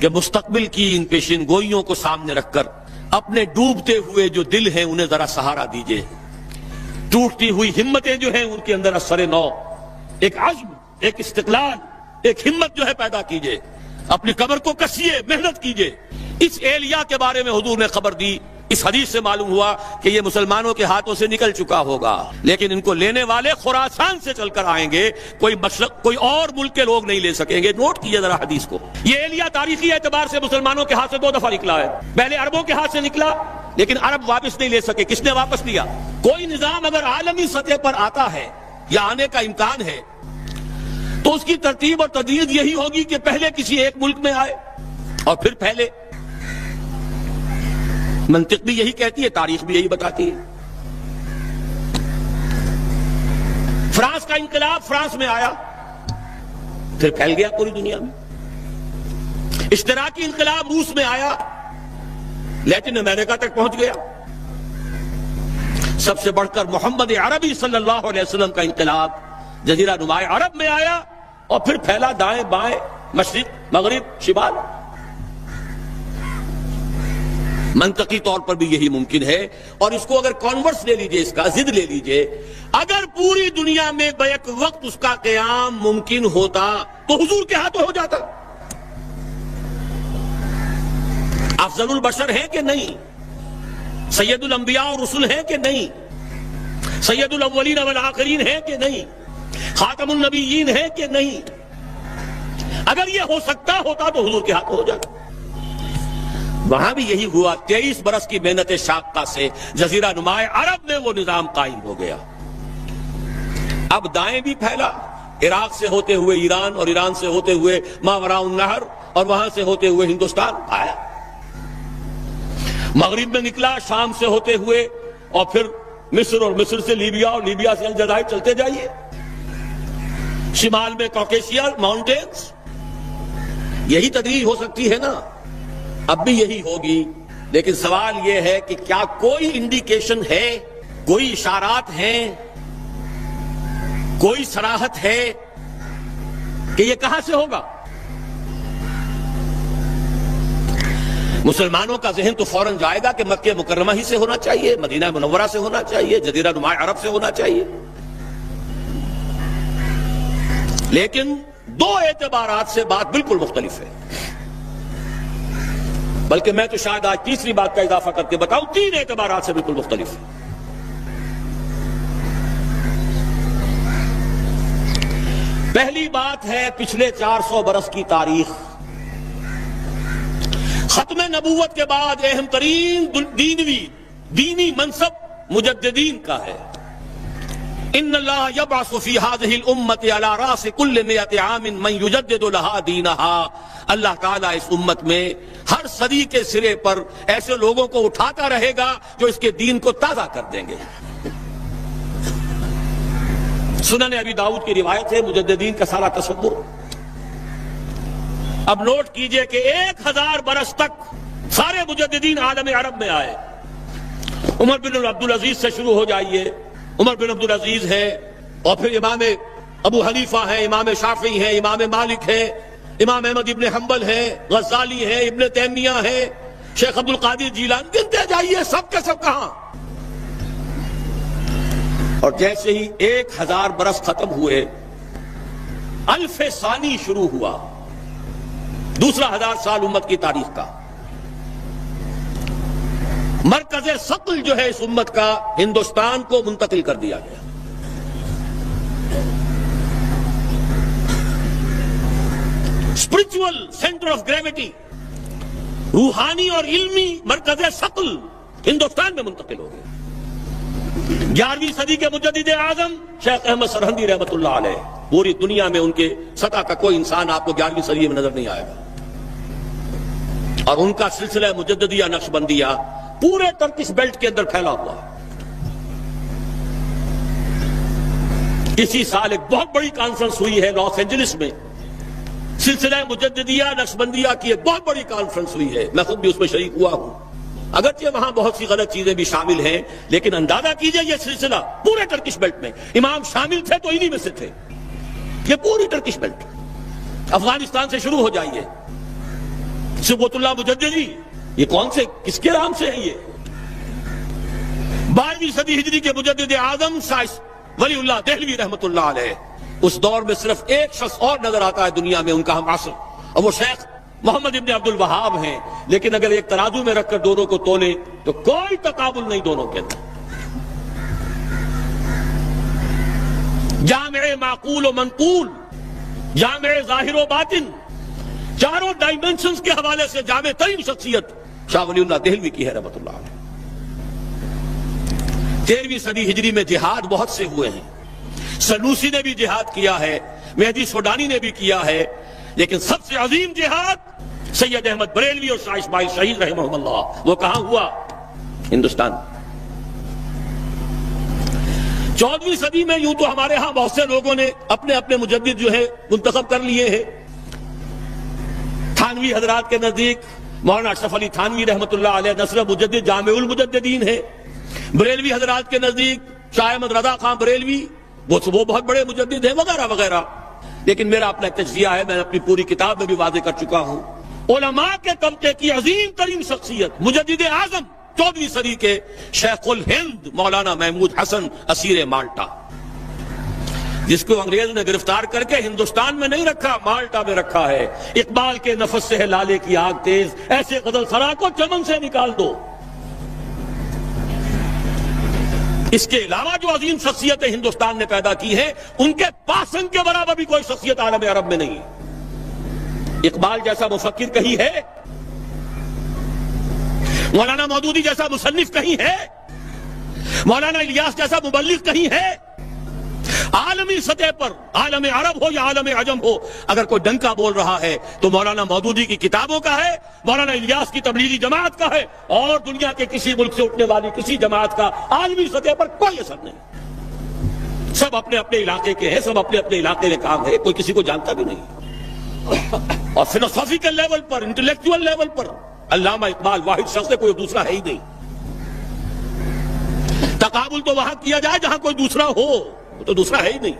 کہ مستقبل کی ان پیشین گوئیوں کو سامنے رکھ کر اپنے ڈوبتے ہوئے جو دل ہیں انہیں ذرا سہارا دیجئے، ٹوٹتی ہوئی ہمتیں جو ہیں ان کے اندر اثر نو، ایک عزم، ایک استقلال، ایک ہمت جو ہے پیدا کیجئے، اپنی کمر کو کسیے، محنت کیجئے۔ اس ایلیا کے بارے میں حضور نے خبر دی، اس حدیث سے معلوم ہوا کہ یہ مسلمانوں کے ہاتھوں سے نکل چکا ہوگا، لیکن ان کو لینے والے خراسان سے چل کر آئیں گے، کوئی مشرق، کوئی اور ملک کے لوگ نہیں لے سکیں گے۔ نوٹ کیجئے ذرا حدیث کو۔ یہ ایلیا تاریخی اعتبار سے مسلمانوں کے ہاتھ سے 2 دفعہ نکلا ہے۔ پہلے عربوں کے ہاتھ سے نکلا، لیکن عرب واپس نہیں لے سکے۔ کس نے واپس لیا؟ کوئی نظام اگر عالمی سطح پر آتا ہے یا آنے کا امکان ہے تو اس کی ترتیب اور تدریج یہی ہوگی کہ پہلے کسی ایک ملک میں آئے اور پھر پھیلے۔ منطق بھی یہی کہتی ہے، تاریخ بھی یہی بتاتی ہے۔ فرانس کا انقلاب فرانس میں آیا، پھر پھیل گیا پوری دنیا میں۔ اشتراکی انقلاب روس میں آیا، لیٹن امریکہ تک پہنچ گیا۔ سب سے بڑھ کر محمد عربی صلی اللہ علیہ وسلم کا انقلاب جزیرہ نما عرب میں آیا اور پھر پھیلا دائیں بائیں، مشرق، مغرب، شمال۔ منطقی طور پر بھی یہی ممکن ہے، اور اس کو اگر کانورس لے لیجئے، اس کا ضد لے لیجئے، اگر پوری دنیا میں بیک وقت اس کا قیام ممکن ہوتا تو حضور کے ہاتھوں ہو جاتا۔ افضل البشر ہیں کہ نہیں؟ سید الانبیاء اور رسول ہیں کہ نہیں؟ سید الاولین والآخرین ہیں کہ نہیں؟ خاتم النبیین ہیں کہ نہیں؟ اگر یہ ہو سکتا ہوتا تو حضور کے ہاتھوں ہو جاتا۔ وہاں بھی یہی ہوا، 23 برس کی محنت شاقہ سے جزیرہ نما عرب میں وہ نظام قائم ہو گیا۔ اب دائیں بھی پھیلا، عراق سے ہوتے ہوئے ایران، اور ایران سے ہوتے ہوئے ماوراء النہر، اور وہاں سے ہوتے ہوئے ہندوستان آیا۔ مغرب میں نکلا، شام سے ہوتے ہوئے، اور پھر مصر، اور مصر سے لیبیا، اور لیبیا سے الجزائر، چلتے جائیے۔ شمال میں کوکیشیا ماؤنٹینز۔ یہی تدریج ہو سکتی ہے نا، اب بھی یہی ہوگی، لیکن سوال یہ ہے کہ کیا کوئی انڈیکیشن ہے، کوئی اشارات ہیں، کوئی صراحت ہے کہ یہ کہاں سے ہوگا؟ مسلمانوں کا ذہن تو فوراً جائے گا کہ مکہ مکرمہ ہی سے ہونا چاہیے، مدینہ منورہ سے ہونا چاہیے، جزیرہ نما عرب سے ہونا چاہیے۔ لیکن 2 اعتبارات سے بات بالکل مختلف ہے، بلکہ میں تو شاید آج تیسری بات کا اضافہ کر کے بتاؤں، 3 اعتبارات سے بالکل مختلف ہے۔ پہلی بات ہے پچھلے 400 برس کی تاریخ۔ ختم نبوت کے بعد اہم ترین دینی منصب مجددین کا ہے۔ ان اللہ یبعث فی هذه الامة على راس كل 100 عام من یجدد لها دینها۔ اللہ تعالیٰ اس امت میں ہر صدی کے سرے پر ایسے لوگوں کو اٹھاتا رہے گا جو اس کے دین کو تازہ کر دیں گے۔ سنن ابی داؤد کی روایت ہے، مجددین کا سارا تصور۔ اب نوٹ کیجئے کہ 1000 برس تک سارے مجددین عالم عرب میں آئے۔ عمر بن عبدالعزیز سے شروع ہو جائیے، عمر بن عبدالعزیز ہے، اور پھر امام ابو حنیفہ ہے، امام شافعی ہے، امام مالک ہے، امام احمد ابن حنبل ہے، غزالی ہے، ابن تیمیہ ہے، شیخ عبد القادر جیلانی، گنتے جائیے، سب کے سب کہاں۔ اور جیسے ہی 1000 برس ختم ہوئے، الف ثانی شروع ہوا، دوسرا 1000 سال امت کی تاریخ کا۔ مرکز ثقل جو ہے اس امت کا، ہندوستان کو منتقل کر دیا گیا۔ اسپرچول سینٹر آف گریویٹی، روحانی اور علمی مرکز ثقل ہندوستان میں منتقل ہو گیا۔ 11ویں صدی کے مجدد اعظم شیخ احمد سرہندی رحمۃ اللہ علیہ، پوری دنیا میں ان کے سطح کا کوئی انسان آپ کو 11ویں صدی میں نظر نہیں آئے گا، اور ان کا سلسلہ مجددیہ نقشبندیہ پورے ٹرکش بیلٹ کے اندر پھیلا ہوا ہے۔ اسی سال ایک بہت بڑی کانفرنس ہوئی ہے لاس اینجلس میں، سلسلہ مجددیہ نقشبندیہ کی ایک بہت بڑی کانفرنس ہوئی ہے، میں خود بھی اس میں شریک ہوا ہوں۔ اگرچہ وہاں بہت سی غلط چیزیں بھی شامل ہیں، لیکن اندازہ کیجئے یہ سلسلہ پورے ٹرکش بیلٹ میں، امام شامل تھے تو انہی میں سے تھے، یہ پوری ٹرکش بیلٹ، افغانستان سے شروع ہو جائیے، سبوت اللہ مجددی، یہ کون سے کس کے نام سے ہے؟ یہ 12ویں صدی ہجری کے مجدد اعظم شاہ ولی اللہ دہلوی رحمت اللہ علیہ. اس دور میں صرف ایک شخص اور نظر آتا ہے دنیا میں ان کا ہم عصر، اور وہ شیخ محمد ابن عبد الوہاب ہیں. لیکن اگر ایک ترازو میں رکھ کر دونوں کو تولے تو کوئی تقابل نہیں دونوں کے اندر. جامع معقول و منقول، جامع ظاہر و باطن، چاروں ڈائمنشنز کے حوالے سے جامع ترین شخصیت شاہ ولی اللہ دہلوی کی ہے رحمت اللہ علیہ. 13ویں صدی ہجری میں جہاد بہت سے ہوئے ہیں. سنوسی نے بھی جہاد کیا ہے، مہدی سوڈانی نے بھی کیا ہے، لیکن سب سے عظیم جہاد سید احمد بریلوی اور شاہ اسماعیل شہید رحمہ اللہ، وہ کہاں ہوا؟ ہندوستان. 14ویں صدی میں یوں تو ہمارے ہاں بہت سے لوگوں نے اپنے اپنے مجدد جو ہے منتخب کر لیے ہیں. تھانوی حضرات کے نزدیک مولانا اشرف علی تھانوی رحمت اللہ علیہ نصر مجدد جامع المجددین ہے. بریلوی حضرات کے نزدیک شاہ احمد رضا خان بریلوی وہ بہت بڑے مجدد ہیں وغیرہ وغیرہ. لیکن میرا اپنا تجزیہ ہے، میں اپنی پوری کتاب میں بھی واضح کر چکا ہوں. علماء کے طبقے کی عظیم ترین شخصیت مجدد اعظم 14ویں صدی کے شیخ الہند مولانا محمود حسن اسیر مالٹا، جس کو انگریز نے گرفتار کر کے ہندوستان میں نہیں رکھا، مالٹا میں رکھا ہے. اقبال کے نفس سے ہے لالے کی آگ تیز، ایسے غزل سرا کو چمن سے نکال دو. اس کے علاوہ جو عظیم شخصیتیں ہندوستان نے پیدا کی ہے ان کے پاسنگ کے برابر بھی کوئی شخصیت عالم عرب میں نہیں. اقبال جیسا مفکر کہیں ہے؟ مولانا مودودی جیسا مصنف کہیں ہے؟ مولانا الیاس جیسا مبلغ کہیں ہے؟ عالمی سطح پر عالم عرب ہو یا عالم عجم ہو، اگر کوئی ڈنکا بول رہا ہے تو مولانا مودودی کی کتابوں کا ہے، مولانا الیاس کی تبلیغی جماعت کا ہے، اور دنیا کے کسی ملک سے اٹھنے والی کسی جماعت کا عالمی سطح پر کوئی اثر نہیں. سب اپنے اپنے علاقے کے ہیں، سب اپنے اپنے علاقے میں کام ہے، کوئی کسی کو جانتا بھی نہیں. اور فلسفیکل لیول پر، انٹلیکچوئل لیول پر علامہ اقبال واحد شخص ہے، کوئی دوسرا ہے ہی نہیں. تقابل تو وہاں کیا جائے جہاں کوئی دوسرا ہو، تو دوسرا ہے ہی نہیں.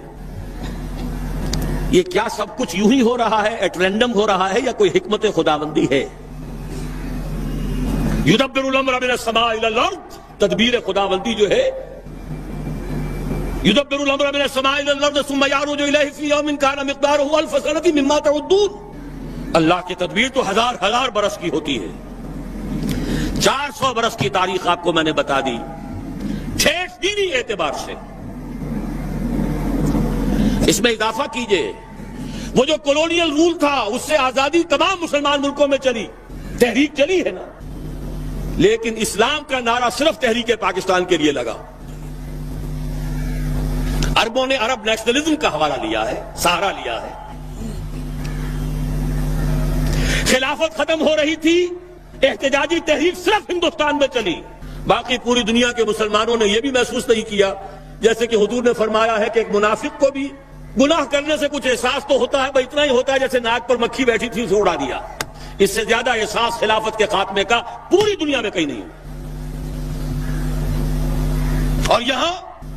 یہ کیا سب کچھ یوں ہی ہو رہا ہے، ایٹ رینڈم ہو رہا ہے، یا کوئی حکمت خداوندی ہے؟ یدبر الامر من السماء الى الارض، تدبیر خداوندی جو ہے، یدبر الامر من السماء الى الارض ثم يعرج اليه في يوم كان مقداره 1000 سنة مما تعدون. اللہ کی تدبیر تو ہزار برس کی ہوتی ہے. 400 برس کی تاریخ آپ کو میں نے بتا دی ٹھیک دینی اعتبار سے. اس میں اضافہ کیجئے وہ جو کولونیل رول تھا اس سے آزادی تمام مسلمان ملکوں میں چلی، تحریک چلی ہے نا، لیکن اسلام کا نعرہ صرف تحریک پاکستان کے لیے لگا. عربوں نے عرب نیشنلزم کا حوالہ لیا ہے، سہارا لیا ہے. خلافت ختم ہو رہی تھی، احتجاجی تحریک صرف ہندوستان میں چلی، باقی پوری دنیا کے مسلمانوں نے یہ بھی محسوس نہیں کیا. جیسے کہ حضور نے فرمایا ہے کہ ایک منافق کو بھی گناہ کرنے سے کچھ احساس تو ہوتا ہے، بھائی اتنا ہی ہوتا ہے جیسے ناک پر مکھی بیٹھی تھی اسے اڑا دیا. اس سے زیادہ احساس خلافت کے خاتمے کا پوری دنیا میں کہیں نہیں. اور یہاں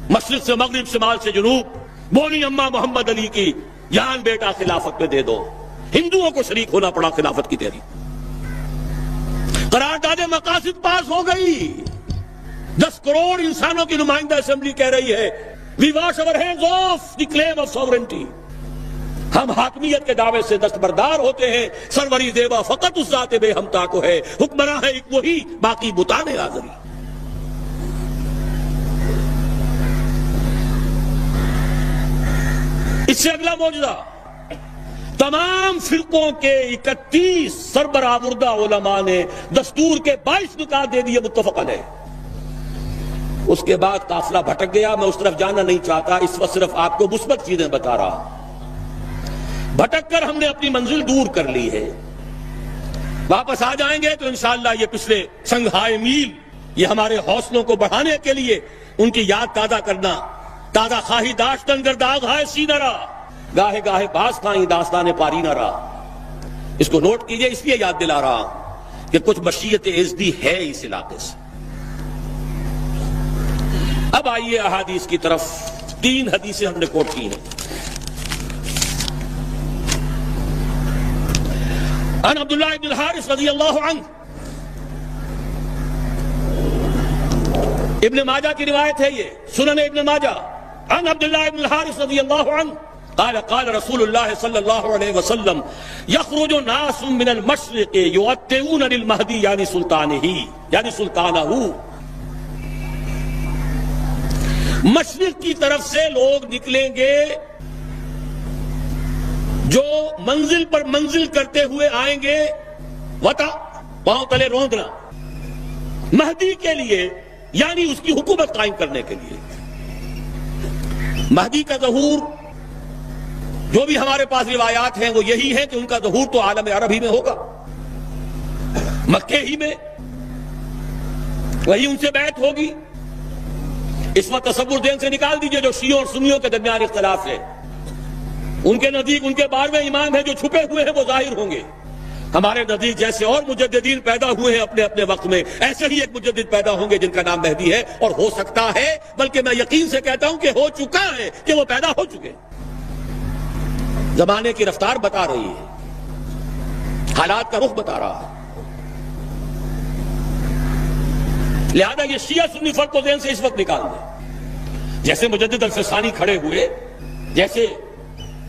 مشرق سے مغرب، شمال سے جنوب، بونی اماں محمد علی کی جان بیٹا خلافت میں دے دو. ہندوؤں کو شریک ہونا پڑا خلافت کی تحریک. قرارداد مقاصد پاس ہو گئی. 10 کروڑ انسانوں کی نمائندہ اسمبلی کہہ رہی ہے we wash our hands off the claim of sovereignty. ہم حاکمیت کے دعوے سے دستبردار ہوتے ہیں. سروری زیبا فقط اس ذات بے ہمتا کو ہے، حکمراں ہے ایک وہی، باقی بتان آزری. اس سے اگلا معجزہ، تمام فرقوں کے 31 سربراہ مردہ علماء نے دستور کے 22 نکات دے دیے متفق علیہ. اس کے بعد قافلہ بھٹک گیا. میں اس طرف جانا نہیں چاہتا، اس وقت صرف آپ کو مثبت چیزیں بتا رہا. بھٹک کر ہم نے اپنی منزل دور کر لی ہے. واپس آ جائیں گے تو انشاءاللہ یہ پچھلے سنگھائے میل، یہ ہمارے حوصلوں کو بڑھانے کے لیے ان کی یاد تازہ کرنا. تازہ خواہی داشتن گر داغ ہائے سینہ را، گاہے گاہے باز کھائیں داستان پاری نہ رہا. اس کو نوٹ کیجئے، اس لیے یاد دلا رہا ہوں کہ کچھ مشیت عزدی ہے اس علاقے سے. اب آئیے احادیث کی طرف. 3 حدیثیں ہم نے کوٹ کی ہیں. عن عبداللہ ابن الحارث رضی اللہ عنہ، ابن ماجہ کی روایت ہے یہ، سنن ابن ماجہ، عن عبداللہ ابن الحارث رضی اللہ عنہ قال قال رسول اللہ صلی اللہ علیہ وسلم یخرج ناس من المشرق یؤتئون للمہدی یعنی سلطانہ، مشرق کی طرف سے لوگ نکلیں گے جو منزل پر منزل کرتے ہوئے آئیں گے، وطا پاؤں تلے روندنا، مہدی کے لیے یعنی اس کی حکومت قائم کرنے کے لیے۔ مہدی کا ظہور جو بھی ہمارے پاس روایات ہیں وہ یہی ہے کہ ان کا ظہور تو عالم عرب ہی میں ہوگا، مکے ہی میں، وہی ان سے بیعت ہوگی۔ اس وقت تصور ذہن سے نکال دیجئے جو شیعوں اور سنیوں کے درمیان اختلاف ہے، ان کے نزدیک ان کے 12ویں امام ہیں جو چھپے ہوئے ہیں وہ ظاہر ہوں گے، ہمارے نزدیک جیسے اور مجددین پیدا ہوئے ہیں اپنے اپنے وقت میں، ایسے ہی ایک مجدد پیدا ہوں گے جن کا نام مہدی ہے، اور ہو سکتا ہے بلکہ میں یقین سے کہتا ہوں کہ ہو چکا ہے کہ وہ پیدا ہو چکے۔ زمانے کی رفتار بتا رہی ہے، حالات کا رخ بتا رہا ہے، لہذا یہ شیعہ سنی فرق کو ذہن سے اس وقت نکال دیں۔ جیسے مجدد الفسانی کھڑے ہوئے، جیسے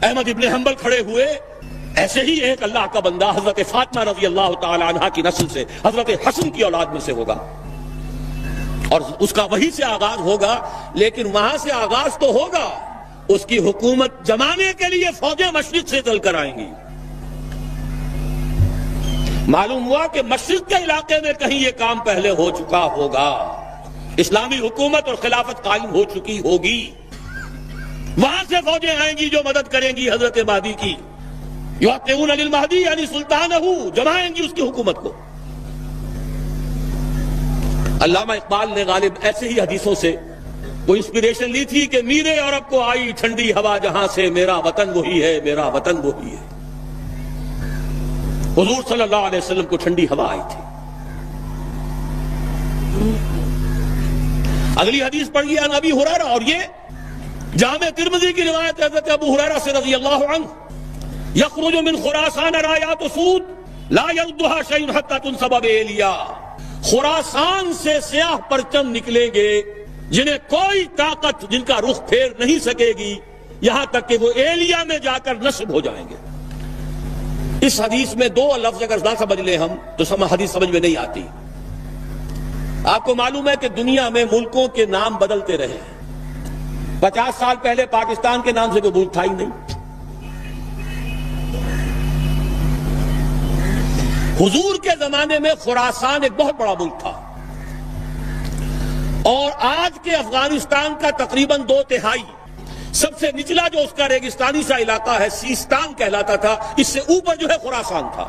احمد ابن حنبل کھڑے ہوئے، ایسے ہی ایک اللہ کا بندہ حضرت فاطمہ رضی اللہ تعالی عنہا کی نسل سے، حضرت حسن کی اولاد میں سے ہوگا، اور اس کا وہی سے آغاز ہوگا، لیکن وہاں سے آغاز تو ہوگا، اس کی حکومت جمانے کے لیے فوجیں مشرق سے چل کر آئیں گی۔ معلوم ہوا کہ مشرق کے علاقے میں کہیں یہ کام پہلے ہو چکا ہوگا، اسلامی حکومت اور خلافت قائم ہو چکی ہوگی، وہاں سے فوجیں آئیں گی جو مدد کریں گی حضرت مہدی کی، یؤتئون للمہدی یعنی سلطانہ، جمائیں گی اس کی حکومت کو۔ علامہ اقبال نے غالب ایسے ہی حدیثوں سے وہ انسپیریشن لی تھی کہ میرے عرب کو آئی ٹھنڈی ہوا جہاں سے، میرا وطن وہی ہے، میرا وطن وہی ہے۔ حضور صلی اللہ علیہ وسلم کو ٹھنڈی ہوا آئی تھی۔ اگلی حدیث پڑھیے عن ابی ہریرہ، اور یہ جامع ترمذی کی روایت ہے حضرت ابو ہریرہ سے رضی اللہ عنہ، یخرج من خراسان رایات سود لا یردها شیء حتی تنصب بایلیا، خراسان سے سیاہ پرچم نکلیں گے جنہیں کوئی طاقت جن کا رخ پھیر نہیں سکے گی یہاں تک کہ وہ ایلیا میں جا کر نصب ہو جائیں گے۔ اس حدیث میں دو لفظ اگر نہ سمجھ لیں ہم تو حدیث سمجھ میں نہیں آتی۔ آپ کو معلوم ہے کہ دنیا میں ملکوں کے نام بدلتے رہے، 50 سال پہلے پاکستان کے نام سے کوئی ملک تھا ہی نہیں۔ حضور کے زمانے میں خراسان ایک بہت بڑا ملک تھا، اور آج کے افغانستان کا تقریباً 2/3 سب سے نچلا جو اس کا ریگستانی سا علاقہ ہے سیستان کہلاتا تھا، اس سے اوپر جو ہے خراسان تھا۔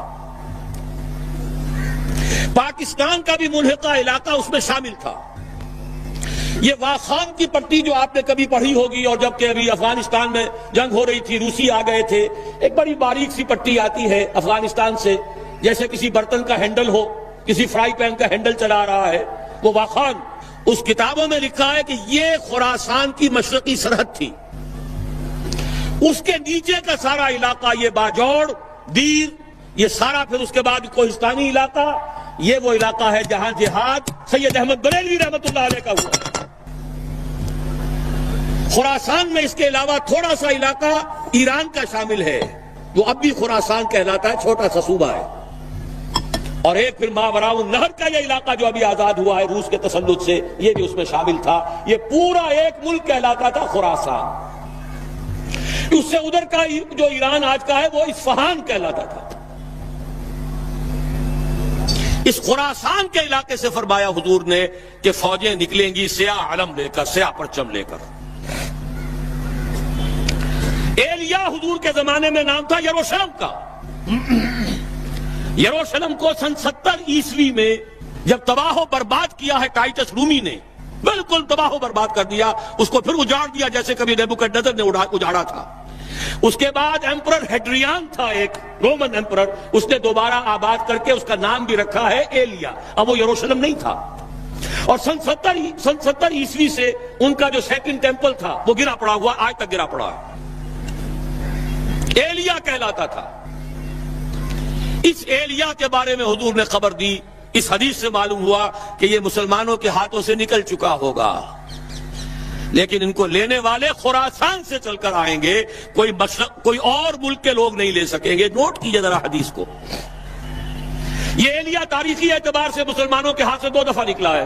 پاکستان کا بھی ملحقہ علاقہ اس میں شامل تھا۔ یہ واخان کی پٹی جو آپ نے کبھی پڑھی ہوگی، اور جب کہ ابھی افغانستان میں جنگ ہو رہی تھی، روسی آ گئے تھے، ایک بڑی باریک سی پٹی آتی ہے افغانستان سے، جیسے کسی برتن کا ہینڈل ہو، کسی فرائی پین کا ہینڈل چلا رہا ہے، وہ واخان۔ اس کتابوں میں لکھا ہے کہ یہ خراسان کی مشرقی سرحد تھی، اس کے نیچے کا سارا علاقہ یہ باجوڑ، دیر، یہ سارا، پھر اس کے بعد کوہستانی علاقہ، یہ وہ علاقہ ہے جہاں جہاد سید احمد بریلوی رحمت اللہ علیہ کا ہوا۔ خراسان میں اس کے علاوہ تھوڑا سا علاقہ ایران کا شامل ہے، جو اب بھی خراسان کہلاتا ہے، چھوٹا سا صوبہ ہے، اور ایک پھر ماوراء النہر کا یہ علاقہ جو ابھی آزاد ہوا ہے روس کے تسلط سے، یہ بھی اس میں شامل تھا۔ یہ پورا ایک ملک کہلاتا تھا خراسان۔ اس سے ادھر کا جو ایران آج کا ہے وہ اصفہان کہلاتا تھا۔ اس خراسان کے علاقے سے فرمایا حضور نے کہ فوجیں نکلیں گی سیاہ علم لے کر، سیاہ پرچم لے کر۔ ایلیا حضور کے زمانے میں نام تھا یروشلم کا۔ یروشلم کو سن 70 عیسوی میں جب تباہ و برباد کیا ہے ٹائٹس رومی نے، بالکل تباہ و برباد کر دیا، اس کو پھر اجاڑ دیا جیسے کبھی نیبوکڈنیزر نے اجاڑا تھا۔ اس کے بعد ایمپرر ہیڈریان تھا ایک رومن ایمپرر، اس نے دوبارہ آباد کر کے اس کا نام بھی رکھا ہے ایلیا، اب وہ یروشلم نہیں تھا۔ اور سن 70 عیسوی سے ان کا جو سیکنڈ ٹیمپل تھا وہ گرا پڑا ہوا، آج تک گرا پڑا ہے، ایلیا کہلاتا تھا۔ اس ایلیا کے بارے میں حضور نے خبر دی، اس حدیث سے معلوم ہوا کہ یہ مسلمانوں کے ہاتھوں سے نکل چکا ہوگا، لیکن ان کو لینے والے خراسان سے چل کر آئیں گے، کوئی اور ملک کے لوگ نہیں لے سکیں گے۔ نوٹ کیجئے ذرا حدیث کو۔ یہ ایلیا تاریخی اعتبار سے مسلمانوں کے ہاتھ سے 2 دفعہ نکلا ہے۔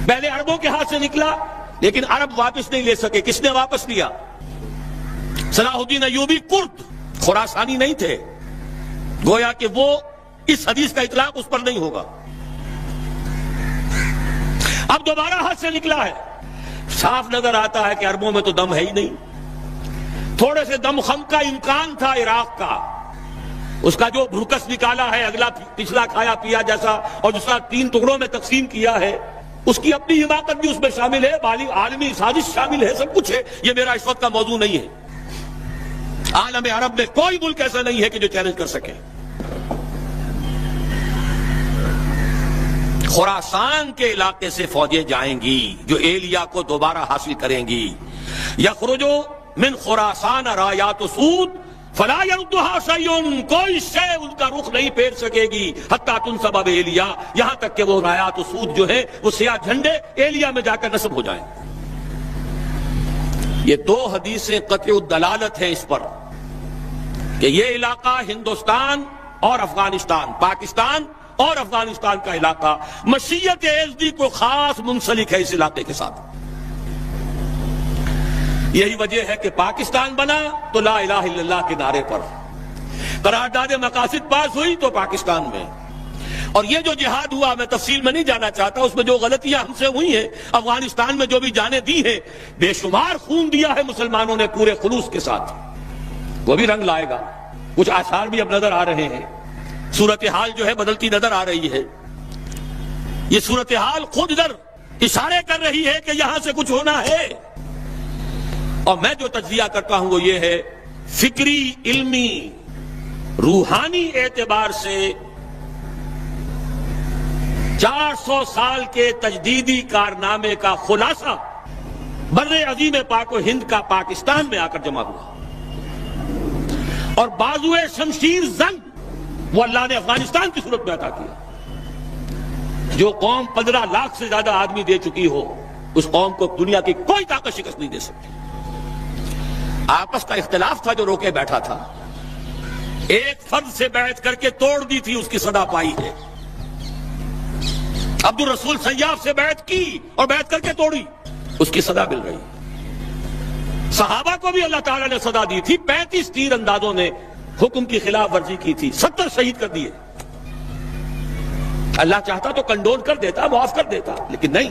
پہلے عربوں کے ہاتھ سے نکلا، لیکن عرب واپس نہیں لے سکے۔ کس نے واپس لیا؟ صلاح الدین ایوبی کرد، خراسانی نہیں تھے، گویا کہ وہ اس حدیث کا اطلاق اس پر نہیں ہوگا۔ اب دوبارہ ہاتھ سے نکلا ہے، صاف نظر آتا ہے کہ عربوں میں تو دم ہے ہی نہیں۔ تھوڑے سے دم خم کا امکان تھا عراق کا، اس کا جو بھرکس نکالا ہے، اگلا پچھلا کھایا پیا جیسا، اور دوسرا 3 ٹکڑوں میں تقسیم کیا ہے، اس کی اپنی حماقت بھی اس میں شامل ہے، عالمی سازش شامل ہے، سب کچھ ہے۔ یہ میرا اس وقت کا موضوع نہیں ہے۔ عالم عرب میں کوئی ملک ایسا نہیں ہے کہ جو چیلنج کر سکے۔ خراسان کے علاقے سے فوجیں جائیں گی جو ایلیا کو دوبارہ حاصل کریں گی۔ یخرجو من خراسان رایات سود فلا یردها شیء، کوئی شے ان کا رخ نہیں پھیر سکے گی حتی تنصب ایلیا، یہاں تک کہ وہ رایات سود جو ہے وہ سیاہ جھنڈے ایلیا میں جا کر نصب ہو جائیں۔ یہ 2 حدیثیں قطع الدلالت ہیں اس پر کہ یہ علاقہ ہندوستان اور افغانستان، پاکستان اور افغانستان کا علاقہ مشیت ایزدی کو خاص منسلک ہے اس علاقے کے ساتھ۔ یہی وجہ ہے کہ پاکستان بنا تو لا الہ الا اللہ کے نعرے پر، قرارداد مقاصد پاس ہوئی تو پاکستان میں، اور یہ جو جہاد ہوا، میں تفصیل میں نہیں جانا چاہتا، اس میں جو غلطیاں ہم سے ہوئی ہیں، افغانستان میں جو بھی جانیں دی ہیں، بے شمار خون دیا ہے مسلمانوں نے پورے خلوص کے ساتھ، وہ بھی رنگ لائے گا۔ کچھ آثار بھی اب نظر آ رہے ہیں، صورتحال جو ہے بدلتی نظر آ رہی ہے۔ یہ صورتحال خود ادھر اشارے کر رہی ہے کہ یہاں سے کچھ ہونا ہے، اور میں جو تجزیہ کرتا ہوں وہ یہ ہے، فکری، علمی، روحانی اعتبار سے 400 سال کے تجدیدی کارنامے کا خلاصہ بر عظیم پاک و ہند کا پاکستان میں آ کر جمع ہوا، اور بازوئے شمشیر زنگ وہ اللہ نے افغانستان کی صورت میں عطا کیا۔ جو قوم 15 لاکھ سے زیادہ آدمی دے چکی ہو، اس قوم کو دنیا کی کوئی طاقت شکست نہیں دے سکتی۔ آپس کا اختلاف تھا جو روکے بیٹھا تھا، ایک فرد سے بیعت کر کے توڑ دی تھی، اس کی صدا پائی ہے۔ عبد الرسول سیاف سے بیعت کی اور بیعت کر کے توڑی، اس کی صدا مل رہی۔ صحابہ کو بھی اللہ تعالیٰ نے صدا دی تھی، 35 تیر اندازوں نے حکم کی خلاف ورزی کی تھی، 70 شہید کر دیے۔ اللہ چاہتا تو کنڈول کر دیتا، معاف کر دیتا، لیکن نہیں،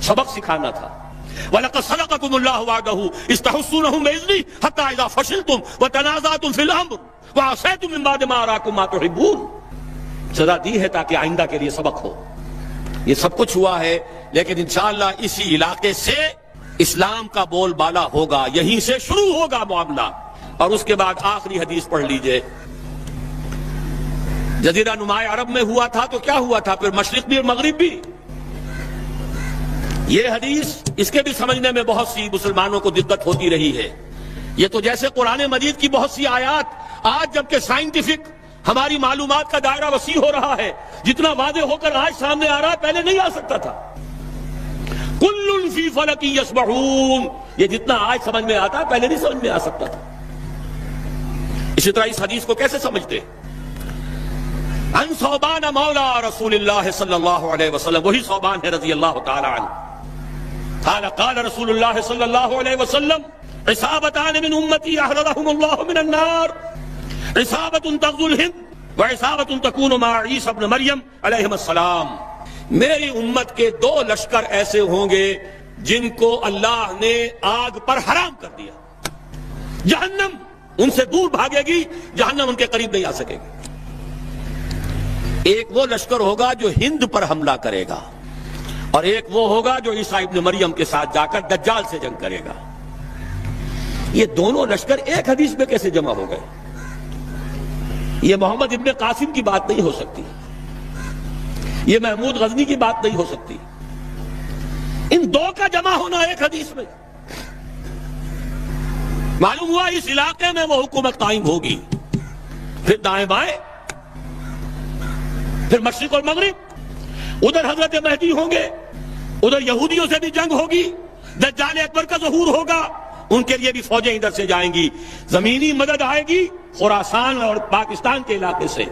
سبق سکھانا تھا۔ وَلَقَدْ صَدَقَكُمُ اللَّهُ وَعْدَهُ إِذْ تَحُسُّونَهُم بِإِذْنِهِ حَتَّىٰ إِذَا فَشِلْتُمْ وَتَنَازَعْتُمْ فِي الْأَمْرِ وَعَصَيْتُم مِّن بَعْدِ مَا أَرَاكُم مَّا تُحِبُّونَ۔ سزا دی ہے تاکہ آئندہ کے لیے سبق ہو۔ یہ سب کچھ ہوا ہے، لیکن انشاءاللہ اسی علاقے سے اسلام کا بول بالا ہوگا، یہیں سے شروع ہوگا معاملہ۔ اور اس کے بعد آخری حدیث پڑھ لیجئے۔ جزیرہ نما عرب میں ہوا تھا تو کیا ہوا تھا، پھر مشرق بھی اور مغرب بھی۔ یہ حدیث، اس کے بھی سمجھنے میں بہت سی مسلمانوں کو دقت ہوتی رہی ہے۔ یہ تو جیسے قرآن مجید کی بہت سی آیات، آج جبکہ سائنٹیفک ہماری معلومات کا دائرہ وسیع ہو رہا ہے، جتنا واضح ہو کر آج سامنے آ رہا ہے، پہلے نہیں آ سکتا تھا۔ کل فی فلک یسبحون، یہ جتنا آج سمجھ میں آتا ہے پہلے نہیں سمجھ میں آ سکتا تھا۔ اسی طرح اس حدیث کو کیسے سمجھتے؟ ان ثوبان مولا رسول اللہ صلی اللہ علیہ وسلم، وہی ثوبان ہے رضی اللہ تعالی عنہ۔ قال رسول اللہ صلی اللہ علیہ وسلم عصابتان من امتی احررهم اللہ من النار، عصابت تغزو الہند وعصابت تکون مع عیسی ابن مریم علیہ السلام۔ میری امت کے 2 لشکر ایسے ہوں گے جن کو اللہ نے آگ پر حرام کر دیا، جہنم ان سے دور بھاگے گی، جہنم ان کے قریب نہیں آ سکے گی۔ ایک وہ لشکر ہوگا جو ہند پر حملہ کرے گا، اور ایک وہ ہوگا جو عیسیٰ ابن مریم کے ساتھ جا کر دجال سے جنگ کرے گا۔ یہ دونوں لشکر ایک حدیث میں کیسے جمع ہو گئے؟ یہ محمد ابن قاسم کی بات نہیں ہو سکتی، یہ محمود غزنی کی بات نہیں ہو سکتی، ان 2 کا جمع ہونا ایک حدیث میں۔ معلوم ہوا اس علاقے میں وہ حکومت قائم ہوگی پھر دائیں بائیں، پھر مشرق اور مغرب، ادھر حضرت مہدی ہوں گے، ادھر یہودیوں سے بھی جنگ ہوگی، دجال اکبر کا ظہور ہوگا، ان کے لیے بھی فوجیں ادھر سے جائیں گی، زمینی مدد آئے گی خراسان اور پاکستان کے علاقے سے،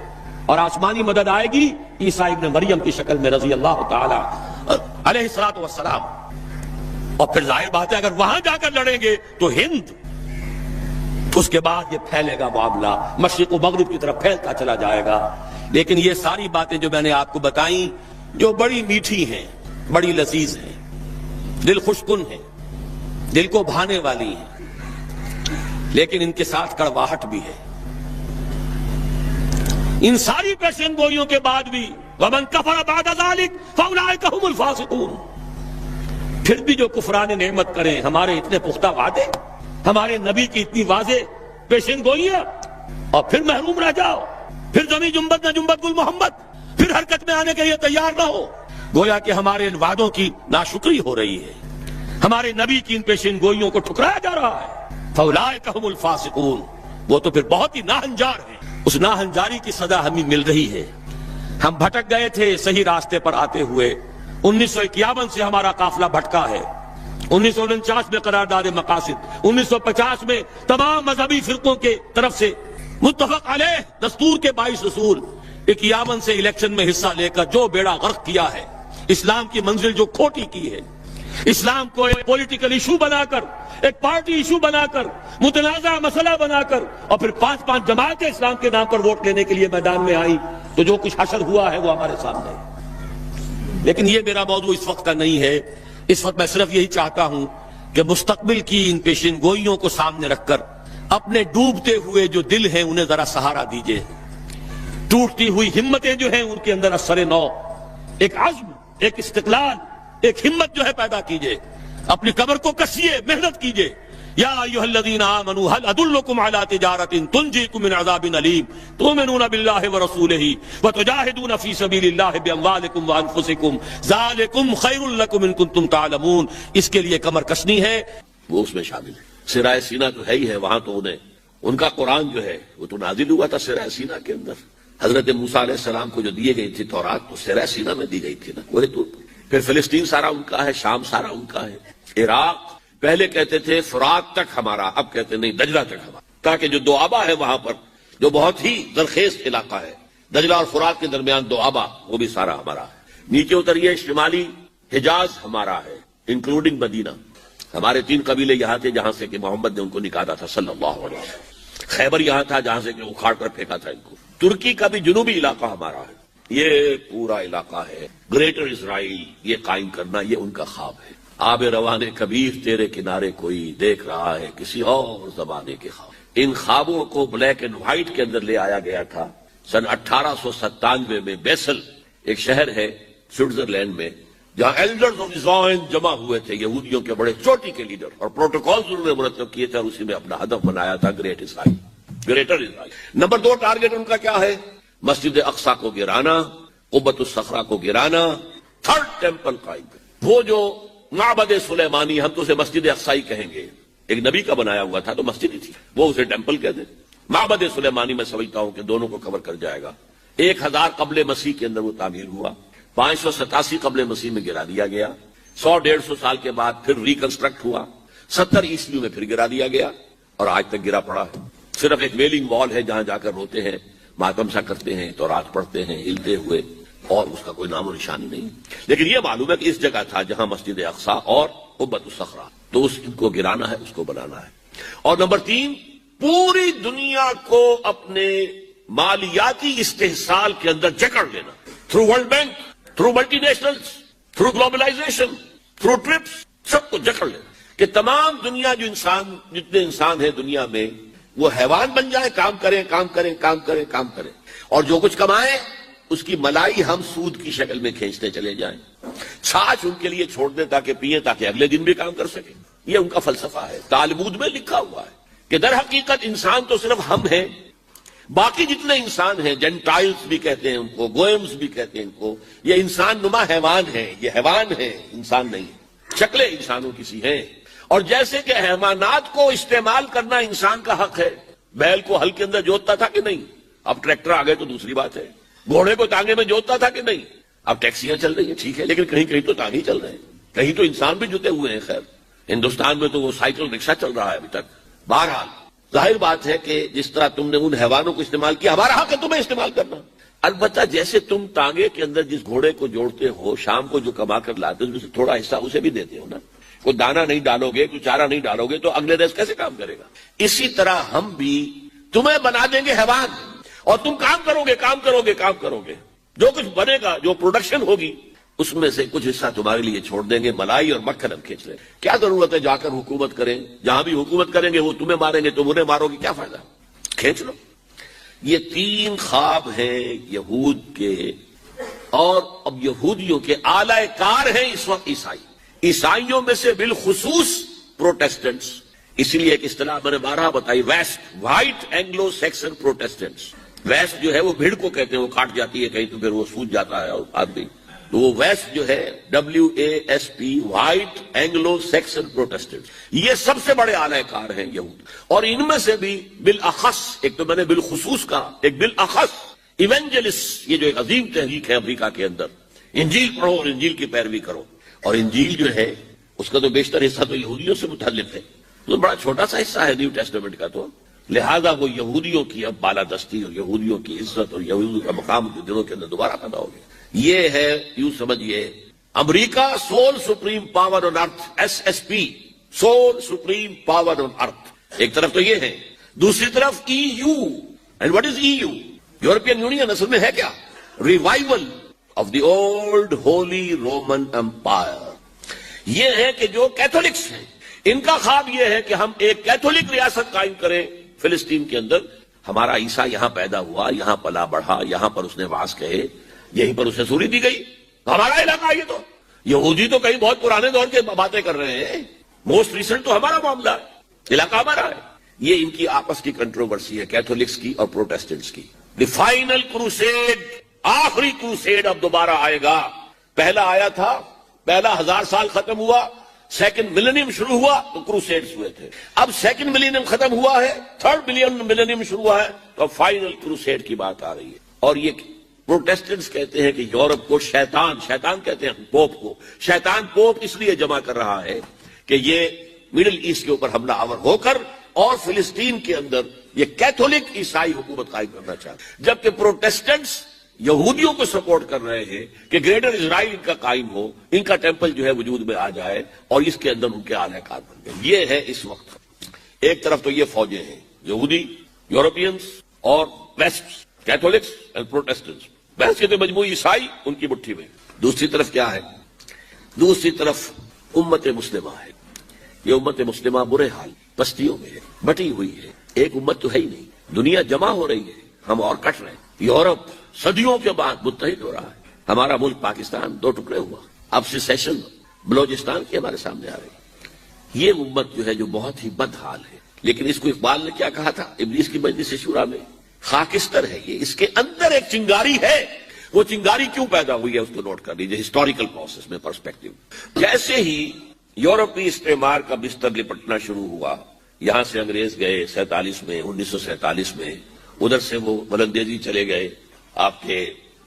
اور آسمانی مدد آئے گی عیسیٰ ابن مریم کی شکل میں رضی اللہ تعالی علیہ الصلوۃ والسلام۔ اور پھر ظاہر بات ہے اگر وہاں جا کر لڑیں گے تو ہند، اس کے بعد یہ پھیلے گا معاملہ، مشرق و مغرب کی طرف پھیلتا چلا جائے گا۔ لیکن یہ ساری باتیں جو میں نے آپ کو بتائیں، جو بڑی میٹھی ہیں، بڑی لذیذ ہیں، دل خوشکن ہیں، دل کو بھانے والی ہیں، لیکن ان کے ساتھ کڑواہٹ بھی ہے۔ ان ساری پیشن گوئیوں کے بعد بھی وَمَنْ كَفَرَ بَعْدَ ذَلِكَ فَأُولَٰئِكَ هُمُ الْفَاسِقُونَ، پھر بھی جو کفران نعمت کریں، ہمارے اتنے پختہ وعدے، ہمارے نبی کی اتنی واضح پیشن گوئیاں، اور پھر محروم رہ جاؤ، پھر زمین جنبت نہ جنبت گل محمد، پھر حرکت میں آنے کے لیے تیار نہ ہو، گویا کہ ہمارے ان وعدوں کی ناشکری ہو رہی ہے، ہمارے نبی کی ان پیشن گوئیوں کو ٹھکرایا جا رہا ہے۔ فَأُولَٰئِكَ هُمُ الْفَاسِقُونَ، وہ تو پھر بہت ہی ناہنجار ہیں، اس ناہنجاری کی سزا ہمیں مل رہی ہے۔ ہم بھٹک گئے تھے صحیح راستے پر آتے ہوئے، 1951 سے ہمارا قافلہ بھٹکا ہے، 1949 میں قرارداد مقاصد، 1950 میں تمام مذہبی فرقوں کے طرف سے متفق علیہ دستور کے 22 اصول، 51 سے الیکشن میں حصہ لے کر جو بیڑا غرق کیا ہے، اسلام کی منزل جو کھوٹی کی ہے، اسلام کو ایک پولیٹیکل ایشو بنا کر، ایک پارٹی ایشو بنا کر، متنازع مسئلہ بنا کر، اور پھر 5 جماعتیں اسلام کے نام پر ووٹ لینے کے لیے میدان میں آئی، تو جو کچھ حشر ہوا ہے وہ ہمارے سامنے ہے۔ لیکن یہ میرا موضوع اس وقت کا نہیں ہے، اس وقت میں صرف یہی چاہتا ہوں کہ مستقبل کی ان پیشن گوئیوں کو سامنے رکھ کر اپنے ڈوبتے ہوئے جو دل ہیں انہیں ذرا سہارا دیجئے، ٹوٹتی ہوئی ہمتیں جو ہیں ان کے اندر اثر نو، ایک عزم، ایک استقلال، ایک ہمت جو ہے پیدا کیجئے، اپنی قبر کو کسیے، محنت کیجئے۔ یا ایھا الذین آمنوا هل ادلکم علی تجارۃ تنجیکم من عذاب علیم تؤمنون باللہ ورسولہ وتجاہدون فی سبیل اللہ باموالکم وانفسکم ذالکم خیر لکم ان کنتم تعلمون۔ اس کے لیے کمر کسنی ہے، وہ اس میں شامل ہے۔ سرائے سینہ تو ہے ہی ہے، وہاں تو انہیں ان کا قرآن جو ہے وہ تو نازل ہوا تھا سرائے سینہ کے اندر، حضرت موسیٰ علیہ السلام کو جو دیے گئی تھی تورات تو سرائے سینہ میں دی گئی تھی نا، وہی تو۔ پھر فلسطین سارا ان کا ہے، شام سارا ان کا ہے، عراق پہلے کہتے تھے فرات تک ہمارا، اب کہتے نہیں دجلہ تک ہمارا، تاکہ جو دوآبا ہے وہاں پر جو بہت ہی زرخیز علاقہ ہے، دجلہ اور فرات کے درمیان دوآبا، وہ بھی سارا ہمارا ہے۔ نیچے اتریے، شمالی حجاز ہمارا ہے انکلوڈنگ مدینہ، ہمارے 3 قبیلے یہاں تھے جہاں سے کہ محمد نے ان کو نکالا تھا صلی اللہ علیہ وسلم۔ خیبر یہاں تھا جہاں سے کہ اکھاڑ کر پھینکا تھا ان کو۔ ترکی کا بھی جنوبی علاقہ ہمارا ہے، یہ پورا علاقہ ہے۔ گریٹر اسرائیل یہ قائم کرنا یہ ان کا خواب ہے۔ آب روان کبیر تیرے کنارے کوئی دیکھ رہا ہے کسی اور زمانے کے خواب۔ ان خوابوں کو بلیک اینڈ وائٹ کے اندر لے آیا گیا تھا سن 1897 میں۔ بیسل ایک شہر ہے سوئٹزرلینڈ میں جہاں ایلڈرز آف زائن جمع ہوئے تھے، یہودیوں کے بڑے چوٹی کے لیڈر، اور پروٹوکولز انہوں نے مرتب کیے تھے اور اسی میں اپنا ہدف بنایا تھا گریٹ اسرائیل، گریٹر اسرائیل۔ نمبر 2 ٹارگٹ ان کا کیا ہے؟ مسجد اقصی کو گرانا، قبۃ الصخرہ کو گرانا، 3rd ٹیمپل قائم کرنا۔ وہ جو معبد سلیمانی، ہم تو اسے مسجد اقصی کہیں گے، ایک نبی کا بنایا ہوا تھا تو مسجد ہی تھی، وہ اسے ٹیمپل کہتے ہیں۔ معبد سلیمانی میں سمجھتا ہوں کہ دونوں کو کور کر جائے گا۔ 1000 قبل مسیح کے اندر وہ تعمیر ہوا، 587 قبل مسیح میں گرا دیا گیا، 100-150 سال کے بعد پھر ریکنسٹرکٹ ہوا، 70 عیسوی میں پھر گرا دیا گیا اور آج تک گرا پڑا ہے۔ صرف ایک ویلنگ وال ہے جہاں جا کر روتے ہیں، ماتم سا کرتے ہیں، تورات پڑھتے ہیں ہلتے ہوئے، اور اس کا کوئی نام و نشانی نہیں۔ لیکن یہ معلوم ہے کہ اس جگہ تھا جہاں مسجد اقصی اور قبۃ الصخرہ، تو اس کو گرانا ہے، اس کو بنانا ہے۔ اور نمبر 3، پوری دنیا کو اپنے مالیاتی استحصال کے اندر جکڑ لینا، تھرو ورلڈ بینک، تھرو ملٹی نیشنلز، تھرو گلوبلائزیشن، تھرو ٹرپس، سب کو جکڑ لینا کہ تمام دنیا جو انسان، جتنے انسان ہیں دنیا میں، وہ حیوان بن جائیں، کام کریں کام کریں کام کریں کام کریں، اور جو کچھ کمائیں اس کی ملائی ہم سود کی شکل میں کھینچتے چلے جائیں، چھاچ ان کے لیے چھوڑ دیں تاکہ پئیں، تاکہ اگلے دن بھی کام کر سکیں۔ یہ ان کا فلسفہ ہے، تالمود میں لکھا ہوا ہے کہ در حقیقت انسان تو صرف ہم ہیں، باقی جتنے انسان ہیں، جینٹائلز بھی کہتے ہیں ان کو، گوئمز بھی کہتے ہیں ان کو، یہ انسان نما حیوان ہیں، یہ حیوان ہیں، انسان نہیں، شکلیں انسانوں کی سی ہیں۔ اور جیسے کہ حیوانات کو استعمال کرنا انسان کا حق ہے، بیل کو ہل کے اندر جوتتا تھا کہ نہیں، اب ٹریکٹر آ گئے تو دوسری بات ہے. گھوڑے کو تانگے میں جوتتا تھا کہ نہیں؟ اب ٹیکسیاں چل رہی ہیں ٹھیک ہے، لیکن کہیں کہیں تو تانگے چل رہے ہیں، کہیں تو انسان بھی جتے ہوئے ہیں. خیر ہندوستان میں تو وہ سائیکل رکشا چل رہا ہے ابھی تک. بہرحال ظاہر بات ہے کہ جس طرح تم نے ان حیوانوں کو استعمال کیا، ہمارا حق ہے تمہیں استعمال کرنا. البتہ جیسے تم ٹانگے کے اندر جس گھوڑے کو جوڑتے ہو، شام کو جو کما کر لاتے ہو، اس میں سے تھوڑا حصہ اسے بھی دیتے ہو نا. کوئی دانہ نہیں ڈالو گے، کوئی چارہ نہیں ڈالو گے تو اگلے ریس کیسے کام کرے گا؟ اسی طرح ہم بھی تمہیں بنا دیں گے حیوان، اور تم کام کرو گے. جو کچھ بنے گا، جو پروڈکشن ہوگی، اس میں سے کچھ حصہ تمہارے لیے چھوڑ دیں گے. ملائی اور مکھن ہم کھینچ لیں. کیا ضرورت ہے جا کر حکومت کریں؟ جہاں بھی حکومت کریں گے وہ تمہیں ماریں گے، تم انہیں مارو گے، کیا فائدہ؟ کھینچ لو. یہ 3 خواب ہیں یہود کے، اور اب یہودیوں کے اعلی کار ہیں اس وقت عیسائیوں میں سے بالخصوص پروٹیسٹنٹس. اسی لیے ایک اصطلاح میں نے بارہا بتائی، west, white Anglo Saxon Protestants. West جو ہے وہ بھیڑ کو کہتے ہیں، وہ کاٹ جاتی ہے کہیں تو پھر وہ سوج جاتا ہے آدمی، تو وہ ویسٹ جو ہے WASP، white Anglo Saxon Protestants, یہ سب سے بڑے اعلی کار ہیں یہود. اور ان میں سے بھی بالاخص، ایک تو میں نے بالخصوص کہا، ایک بالاخص ایونجلسٹ، یہ جو ایک عظیم تحریک ہے امریکہ کے اندر، انجیل پڑھو اور انجیل کی پیروی کرو. اور انجیل جو ہے اس کا تو بیشتر حصہ تو یہودیوں سے متعلق ہے، تو بڑا چھوٹا سا حصہ ہے نیو ٹیسٹمنٹ کا، تو لہذا وہ یہودیوں کی اب بالادستی اور یہودیوں کی عزت اور یہودیوں کا مقام کے دنوں کے اندر دوبارہ پیدا ہو گیا. یہ ہے، یوں سمجھیے، امریکہ sole supreme power on earth, SSP، sole supreme power on earth. ایک طرف تو یہ ہے، دوسری طرف EU. And what is EU؟ European union اصل میں ہے کیا؟ Revival of the old holy Roman empire. یہ ہے کہ جو کیتھولکس ہیں، ان کا خواب یہ ہے کہ ہم ایک کیتھولک ریاست قائم کریں فلسطین کے اندر. ہمارا عیسیٰ یہاں پیدا ہوا، یہاں پلا بڑھا، یہاں پر اس نے واز کہے، یہیں پر اسے سوری دی گئی. ہمارا علاقہ یہ تو یہودی تو کہیں بہت پرانے دور کے باتیں کر رہے ہیں، موسٹ ریسنٹ تو ہمارا معاملہ ہے، علاقہ ہمارا ہے. یہ ان کی آپس کی کنٹروورسی ہے، کیتھولکس کی اور پروٹیسٹنٹس کی. دی فائنل کروسیڈ، آخری کروسیڈ اب دوبارہ آئے گا. پہلا آیا تھا، پہلا 1000 سال ختم ہوا، سیکنڈ ملینیم شروع ہوا تو کروسیڈز ہوئے تھے. اب سیکنڈ ملینیم ختم ہوا ہے، تھرڈ ملینیم شروع ہوا ہے، تو فائنل کروسیڈ کی بات آ رہی ہے. اور یہ پروٹیسٹنٹس کہتے ہیں کہ یورپ کو شیطان کہتے ہیں، پوپ کو شیطان. پوپ اس لیے جمع کر رہا ہے کہ یہ مڈل ایسٹ کے اوپر حملہ آور ہو کر اور فلسطین کے اندر یہ کیتھولک عیسائی حکومت قائم کرنا چاہتے ہیں، جبکہ پروٹیسٹنٹس یہودیوں کو سپورٹ کر رہے ہیں کہ گریٹر اسرائیل ان کا قائم ہو، ان کا ٹیمپل جو ہے وجود میں آ جائے اور اس کے اندر ان کے اعلی کار بن گئے. یہ ہے اس وقت. ایک طرف تو یہ فوجیں ہیں، یہودی، یورپینز اور ویسٹ، کیتھولکس اور پروٹیسٹنٹس، بحث کے مجموعی عیسائی ان کی مٹھی میں. دوسری طرف کیا ہے؟ دوسری طرف امت مسلمہ ہے. یہ امت مسلمہ برے حال، پستیوں میں ہے، بٹی ہوئی ہے. ایک امت تو ہے ہی نہیں، دنیا جمع ہو رہی ہے، ہم اور کٹ رہے ہیں. یورپ صدیوں کے بعد متحد ہو رہا ہے. ہمارا ملک پاکستان 2 ٹکڑے ہوا، اب سیسیشن بلوچستان کی ہمارے سامنے آ رہی ہے. یہ امت جو ہے جو بہت ہی بد حال ہے. لیکن اس کو اقبال نے کیا کہا تھا ابلیس کی مجلس شورا میں؟ خاکستر ہے یہ، اس کے اندر ایک چنگاری ہے. وہ چنگاری کیوں پیدا ہوئی ہے اس کو نوٹ کر لیجیے ہسٹوریکل پروسیس میں، پرسپیکٹو. جیسے ہی یورپی استعمار کا بستر لپٹنا شروع ہوا، یہاں سے انگریز گئے 47 میں، 1947 میں، ادھر سے وہ بلندیزی چلے گئے آپ کے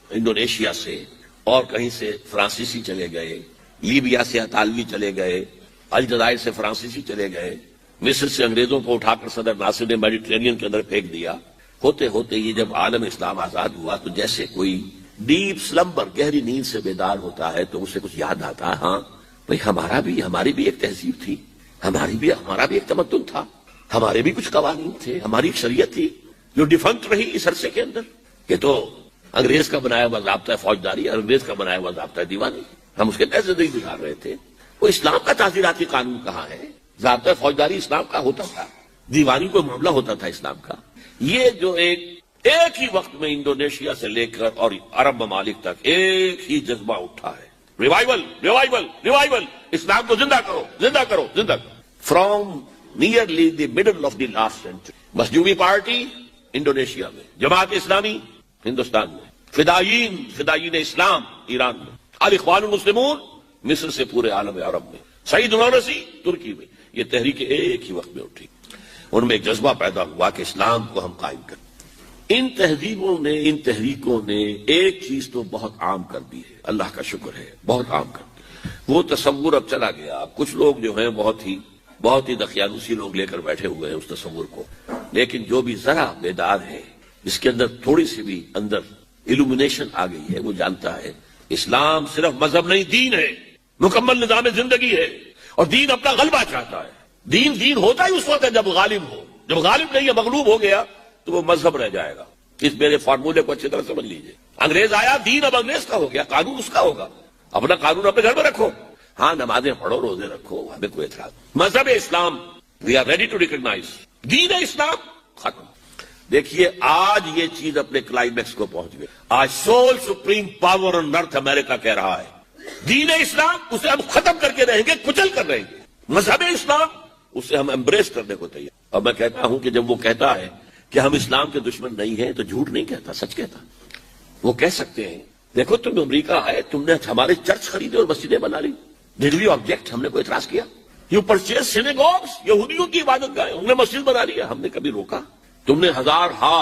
انڈونیشیا سے، اور کہیں سے فرانسیسی چلے گئے، لیبیا سے اطالوی چلے گئے، الجزائر سے فرانسیسی چلے گئے، مصر سے انگریزوں کو اٹھا کر صدر ناصر نے میڈیٹرینین کے اندر پھینک دیا. ہوتے ہوتے یہ جب عالم اسلام آزاد ہوا تو جیسے کوئی ڈیپ سلمبر، گہری نیند سے بیدار ہوتا ہے تو اسے کچھ یاد آتا ہے، ہاں بھئی ہماری بھی ایک تہذیب تھی، ہمارا بھی ایک تمدن تھا، ہمارے بھی کچھ قوانین تھے، ہماری ایک شریعت تھی جو ڈیفنکٹ رہی اس عرصے کے اندر. یہ تو انگریز کا بنایا ہوا ضابطہ فوجداری، انگریز کا بنایا ہوا ضابطہ دیوانی، ہم اس کے تحت زندگی گزار رہے تھے. وہ اسلام کا تعزیراتی قانون کہاں ہے؟ ضابطہ فوجداری اسلام کا ہوتا تھا، دیوانی کوئی معاملہ ہوتا تھا اسلام کا. یہ جو ایک ہی وقت میں انڈونیشیا سے لے کر اور عرب ممالک تک ایک ہی جذبہ اٹھا ہے، ریوائول ریوائول ریوائول، اسلام کو زندہ کرو زندہ کرو زندہ کرو. From nearly the middle of the last century, Masyumi party Indonesia میں، جماعت اسلامی ہندوستان میں، فدائین اسلام ایران میں، الاخوان المسلمون مصر سے پورے عالم عرب میں، سعید نورسی ترکی میں. یہ تحریک ایک ہی وقت میں اٹھی. ان میں ایک جذبہ پیدا ہوا کہ اسلام کو ہم قائم کریں. ان تہذیبوں نے، ان تحریکوں نے ایک چیز تو بہت عام کر دی ہے، اللہ کا شکر ہے، بہت عام کر دی۔ وہ تصور اب چلا گیا، کچھ لوگ جو ہیں بہت ہی دقیانوسی لوگ لے کر بیٹھے ہوئے ہیں اس تصور کو، لیکن جو بھی ذرا بیدار ہے، جس کے اندر تھوڑی سی بھی اندر ایلومینیشن آ گئی ہے، وہ جانتا ہے اسلام صرف مذہب نہیں، دین ہے، مکمل نظام زندگی ہے، اور دین اپنا غلبہ چاہتا ہے۔ دین ہوتا ہی اس وقت ہے جب غالب ہو، جب غالب نہیں ہے، مغلوب ہو گیا تو وہ مذہب رہ جائے گا۔ اس میرے فارمولے کو اچھی طرح سمجھ لیجئے، انگریز آیا، دین اب انگریز کا ہو گیا، قانون اس کا ہوگا، اپنا قانون اپنے گھر میں رکھو، ہاں نمازیں پڑھو، روزے رکھو، ہمیں کوئی اعتراض۔ مذہب اسلام we are ready to recognize, دین اسلام ختم۔ دیکھیے آج یہ چیز اپنے کلائمیکس کو پہنچ گئی، آج سول سپریم پاور آن ارتھ امریکہ کہہ رہا ہے دین اسلام اسے ہم ختم کر کے رہیں گے، کچل کر رہیں گے، مذہب اسلام اسے ہم امبریس کرنے کو تیار۔ اور میں کہتا ہوں کہ جب وہ کہتا ہے کہ ہم اسلام کے دشمن نہیں ہیں تو جھوٹ نہیں کہتا، سچ کہتا۔ وہ کہہ سکتے ہیں دیکھو تم امریکہ آئے، تم نے ہمارے چرچ خریدے اور مسجدیں بنا لی، ڈیڈ وی آبجیکٹ؟ ہم نے کوئی اعتراض کیا؟ یو پرچیز سینیگوگس، یہودیوں کی عبادت گاہیں، انہوں نے مسجد بنا لیا، ہم نے کبھی روکا؟ تم نے ہزارہا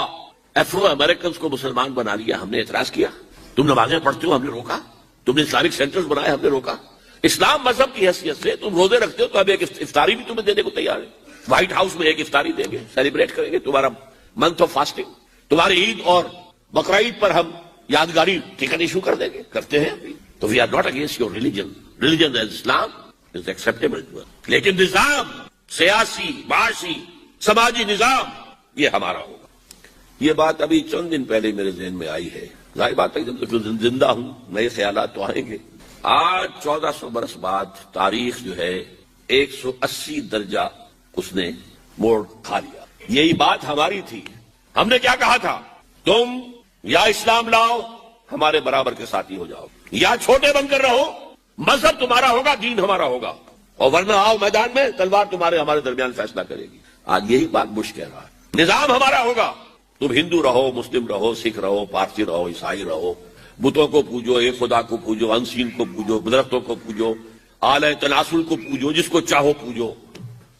افرو امریکنز کو مسلمان بنا لیا، ہم نے اعتراض کیا؟ تم نمازیں پڑھتے ہو، ہم نے روکا؟ تم نے اسلامک سینٹرز بنائے، ہم نے روکا؟ اسلام مذہب کی حیثیت سے تم روزے رکھتے ہو تو اب ایک افطاری بھی تمہیں دینے کو تیار ہے، وائٹ ہاؤس میں ایک افطاری دیں گے، سیلیبریٹ کریں گے تمہارا منتھ آف فاسٹنگ، تمہاری عید اور بقرعید پر ہم یادگاری ٹکٹ ایشو کر دیں گے، کرتے ہیں ابھی۔ تو we are not against your religion as Islam is acceptable to us, لیکن نظام سیاسی، معاشی، سماجی نظام یہ ہمارا ہوگا۔ یہ بات ابھی چند دن پہلے میرے ذہن میں آئی ہے، ظاہر بات ہے جب تک زندہ ہوں نئے خیالات تو آئیں گے۔ آج 1400 برس بعد تاریخ جو ہے 180 درجہ اس نے موڑ کھا لیا۔ یہی بات ہماری تھی، ہم نے کیا کہا تھا؟ تم یا اسلام لاؤ، ہمارے برابر کے ساتھی ہو جاؤ، یا چھوٹے بن کر رہو، مذہب تمہارا ہوگا، دین ہمارا ہوگا، اور ورنہ آؤ میدان میں، تلوار ہمارے درمیان فیصلہ کرے گی۔ آج یہی بات بش کہہ رہا ہے، نظام ہمارا ہوگا، تم ہندو رہو، مسلم رہو، سکھ رہو، پارسی رہو، عیسائی رہو، بتوں کو پوجو، ایک خدا کو پوجو، انسین کو پوجو، درختوں کو پوجو، آلہ تناسل کو پوجو، جس کو چاہو پوجو،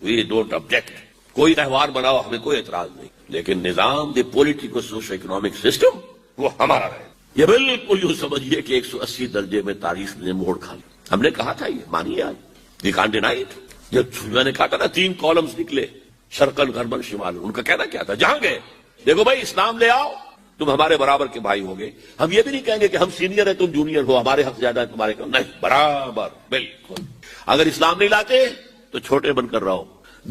وی ڈونٹ آبجیکٹ، کوئی تہوار بناؤ، ہمیں کوئی اعتراض نہیں، لیکن نظام دی پولیٹیکل سوشو اکنامک سسٹم وہ ہمارا رہے۔ یہ بالکل یوں سمجھیے کہ 180 درجے میں تاریخ نے موڑ کھا لیا۔ ہم نے کہا تھا، یہ مانیے آج، وی کانٹ ڈینائی اٹ۔ جب میں نے کہا تھا نا 3 کالمز نکلے، شرقن غربن شمال، ان کا کہنا کیا تھا؟ جہاں گئے دیکھو بھائی اسلام لے آؤ، تم ہمارے برابر کے بھائی ہوگے۔ ہم یہ بھی نہیں کہیں گے کہ ہم سینئر ہیں تم جونیئر ہو، ہمارے حق زیادہ ہے تمہارے کم، نہیں، برابر بالکل۔ اگر اسلام نہیں لاتے تو چھوٹے بن کر رہو،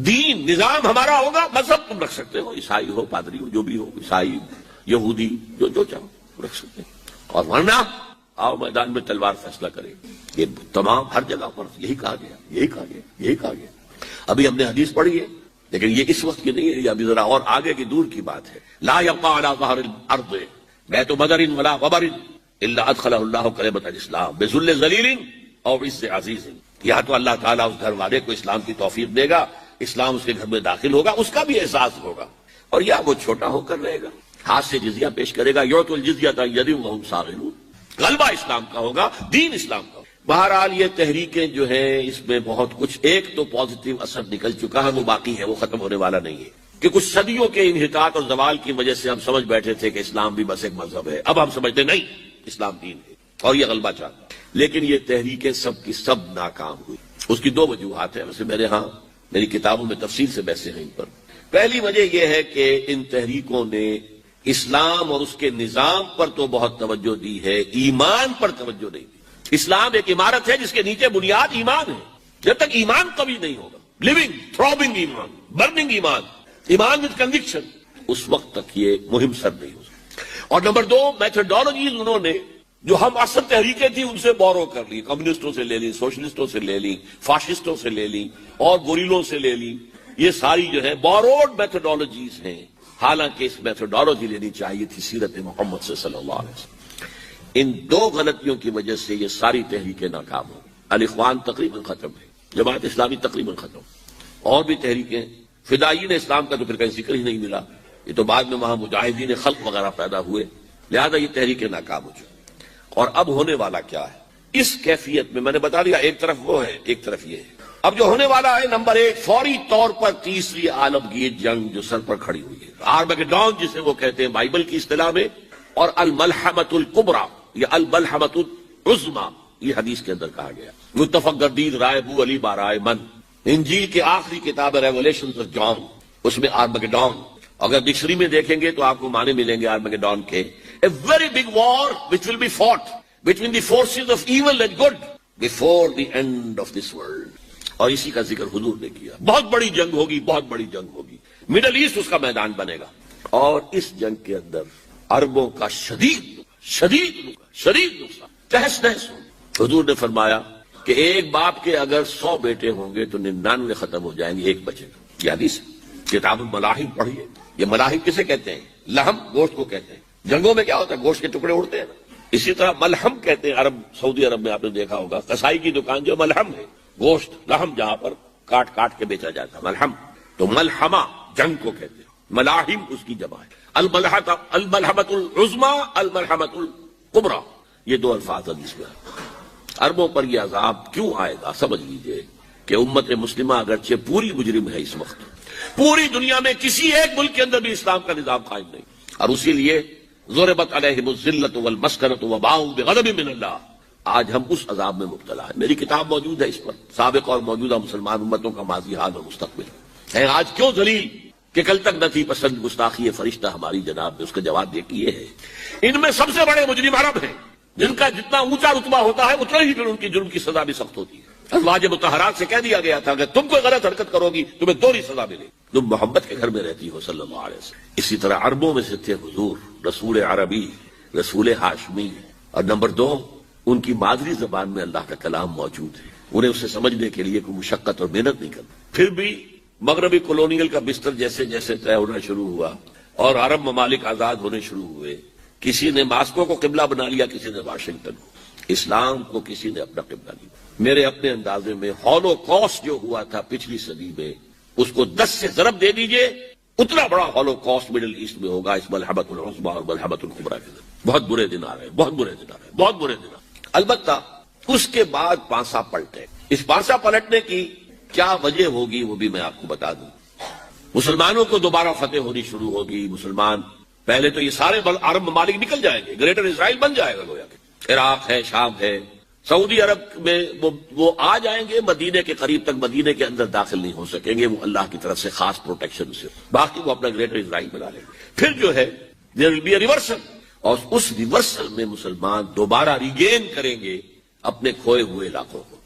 دین نظام ہمارا ہوگا، مذہب تم رکھ سکتے ہو، عیسائی ہو، پادری ہو، جو بھی ہو، عیسائی، یہودی، جو چاہو رکھ سکتے ہیں، اور ورنہ آؤ میدان میں تلوار فیصلہ کرے۔ یہ تمام ہر جگہ پر یہی کہا گیا۔ ابھی ہم نے حدیث پڑھی ہے، لیکن یہ اس وقت کی نہیں ہے، یہ ابھی ذرا اور آگے کی دور کی بات ہے۔ لا یبقى علی ظہر الارض بیت مدر ولا وبر الا ادخلہ اللہ کلمۃ الاسلام بذل ذلیل او عز عزیز۔ یا تو اللہ تعالیٰ اس گھر والے کو اسلام کی توفیق دے گا، اسلام اس کے گھر میں داخل ہوگا، اس کا بھی احساس ہوگا، اور یا وہ چھوٹا ہو کر رہے گا، ہاتھ سے جزیہ پیش کرے گا، یعطوا الجزیۃ عن ید وہم صاغرون۔ غلبہ اسلام کا ہوگا، دین اسلام کا ہوگا۔ بہرحال یہ تحریکیں جو ہیں اس میں بہت کچھ، ایک تو پازیٹیو اثر نکل چکا ہے، وہ باقی ہے، وہ ختم ہونے والا نہیں ہے، کہ کچھ صدیوں کے انحطاط اور زوال کی وجہ سے ہم سمجھ بیٹھے تھے کہ اسلام بھی بس ایک مذہب ہے، اب ہم سمجھتے نہیں، اسلام دین ہے، اور یہ غلبہ چاہتا ہے۔ لیکن یہ تحریکیں سب کی سب ناکام ہوئی۔ اس کی 2 وجوہات ہیں، ویسے میری کتابوں میں تفصیل سے بحثیں ہیں ان پر۔ پہلی وجہ یہ ہے کہ ان تحریکوں نے اسلام اور اس کے نظام پر تو بہت توجہ دی ہے، ایمان پر توجہ نہیں دی۔ اسلام ایک عمارت ہے جس کے نیچے بنیاد ایمان ہے، جب تک ایمان قوی نہیں ہوگا، لیونگ تھروبنگ ایمان، برننگ ایمان وتھ کنوکشن، اس وقت تک یہ مہم سر نہیں ہو سکتی۔ اور نمبر 2، میتھڈالوجیز انہوں نے جو ہم اصل تحریکیں تھیں ان سے بورو کر لی، کمیونسٹوں سے لے لی، سوشلسٹوں سے لے لی، فاشسٹوں سے لے لی، اور گوریلوں سے لے لی، یہ ساری جو ہے بوروڈ میتھڈالوجیز ہیں، حالانکہ اس میتھڈالوجی لینی چاہیے تھی سیرت محمد سے صلی اللہ علیہ وسلم۔ ان 2 غلطیوں کی وجہ سے یہ ساری تحریکیں ناکام ہوں۔ الاخوان تقریباً ختم ہے، جماعت اسلامی تقریباً ختم، اور بھی تحریکیں، فدائین اسلام کا تو پھر کہیں ذکر ہی نہیں ملا، یہ تو بعد میں وہاں مجاہدین خلق وغیرہ پیدا ہوئے، لہذا یہ تحریکیں ناکام ہو چکی۔ اور اب ہونے والا کیا ہے اس کیفیت میں نے بتا دیا، ایک طرف وہ ہے، ایک طرف یہ ہے۔ اب جو ہونے والا ہے نمبر 1 فوری طور پر تیسری عالمگیر جنگ جو سر پر کھڑی ہوئی ہے، آرمگیڈون جسے وہ کہتے ہیں بائبل کی اصطلاح میں، اور الملحمۃ الکبریٰ یا الملحمۃ العظمیٰ یہ حدیث کے اندر کہا گیا۔ متفق گردید رائے ابو علی بارائے من، انجیل کی آخری کتاب ریولیشنز آف جان، اس میں آرمگیڈون، اگر ڈکشنری میں دیکھیں گے تو آپ کو معنی ملیں گے آرمگیڈون کے، a very big war which will be fought between the forces of evil and good before the end of this world۔ اور اسی کا ذکر حضور نے کیا، بہت بڑی جنگ ہوگی، بہت بڑی جنگ ہوگی، مڈل ایسٹ اس کا میدان بنے گا، اور اس جنگ کے اندر عربوں کا شدید نقصان، تہس نہس ہوگی۔ حضور نے فرمایا کہ ایک باپ کے اگر 100 بیٹے ہوں گے تو 99 ختم ہو جائیں گے، ایک بچے گا۔ یہ حدیث کتاب الملاحم پڑھیے۔ یہ ملاحم کسے کہتے ہیں؟ لحم، گوشت کو کہتے ہیں۔ جنگوں میں کیا ہوتا ہے؟ گوشت کے ٹکڑے اڑتے ہیں نا، اسی طرح ملحم کہتے ہیں عرب، سعودی عرب میں آپ نے دیکھا ہوگا قصائی کی دکان جو ملحم ہے، گوشت لحم جہاں پر کاٹ کاٹ کے بیچا جاتا ہے، ملحم۔ تو ملحمہ جنگ کو کہتے ہیں، ملاحم اس کی جمع ہے۔ الملحمۃ العظمیٰ، الملحمۃ الکبریٰ، یہ 2 الفاظ حدیث میں ہیں۔ عربوں پر یہ عذاب کیوں آئے گا؟ سمجھ لیجئے کہ امت مسلمہ اگرچہ پوری مجرم ہے، اس وقت پوری دنیا میں کسی ایک ملک کے اندر بھی اسلام کا نظام قائم نہیں، اور اسی لیے ضربت علیہم الذلۃ والمسکنۃ وباؤوا بغضب من اللہ، آج ہم اس عذاب میں مبتلا ہیں۔ میری کتاب موجود ہے اس پر، سابق اور موجودہ مسلمان امتوں کا ماضی، حال اور مستقبل ہے آج کیوں ذلیل کہ کل تک نہ تھی پسند گستاخی فرشتہ ہماری جناب میں۔ اس کا جواب دیکھیے ہے، ان میں سب سے بڑے مجرم عرب ہیں، جن کا جتنا اونچا رتبہ ہوتا ہے اتنا ہی پھر ان کی جرم کی سزا بھی سخت ہوتی ہے۔ ازواج مطہرات سے کہہ دیا گیا تھا کہ تم کوئی غلط حرکت کرو گی تمہیں 2 سزا ملے، تم محمد کے گھر میں رہتی ہو صلی اللہ علیہ وسلم۔ اسی طرح عربوں میں سے تھے حضور، رسول عربی، رسول ہاشمی، اور نمبر 2 ان کی مادری زبان میں اللہ کا کلام موجود ہے، انہیں اسے سمجھنے کے لیے کوئی مشقت اور محنت نہیں کرنا۔ پھر بھی مغربی کولونیل کا بستر جیسے جیسے طے ہونا شروع ہوا اور عرب ممالک آزاد ہونے شروع ہوئے، کسی نے ماسکو کو قبلہ بنا لیا، کسی نے واشنگٹن کو، اسلام کو کسی نے اپنا قبلہ لیا۔ میرے اپنے اندازے میں ہولوکاسٹ جو ہوا تھا پچھلی صدی میں، اس کو 10 سے ضرب دے دیجئے، اتنا بڑا ہولوکاسٹ مڈل ایسٹ میں ہوگا اس ملحمۃ العظمیٰ اور ملحمۃ الکبریٰ کے اندر۔ بہت برے دن آ رہے ہیں، بہت برے دن آ رہے ہیں، بہت برے دن آ رہے ہیں۔ البتہ اس کے بعد پانسا پلٹے، اس پانسا پلٹنے کی کیا وجہ ہوگی وہ بھی میں آپ کو بتا دوں۔ مسلمانوں کو دوبارہ فتح ہونی شروع ہوگی، مسلمان پہلے تو یہ سارے عرب ممالک نکل جائیں گے، گریٹر اسرائیل بن جائے گا گویا کہ، عراق ہے، شام ہے، سعودی عرب میں وہ آ جائیں گے مدینے کے قریب تک، مدینے کے اندر داخل نہیں ہو سکیں گے، وہ اللہ کی طرف سے خاص پروٹیکشن سے، باقی وہ اپنا گریٹر اسرائیل بنا لیں گے۔ پھر جو ہے there will be a reversal، اور اس ریورسل میں مسلمان دوبارہ ریگین کریں گے اپنے کھوئے ہوئے علاقوں کو۔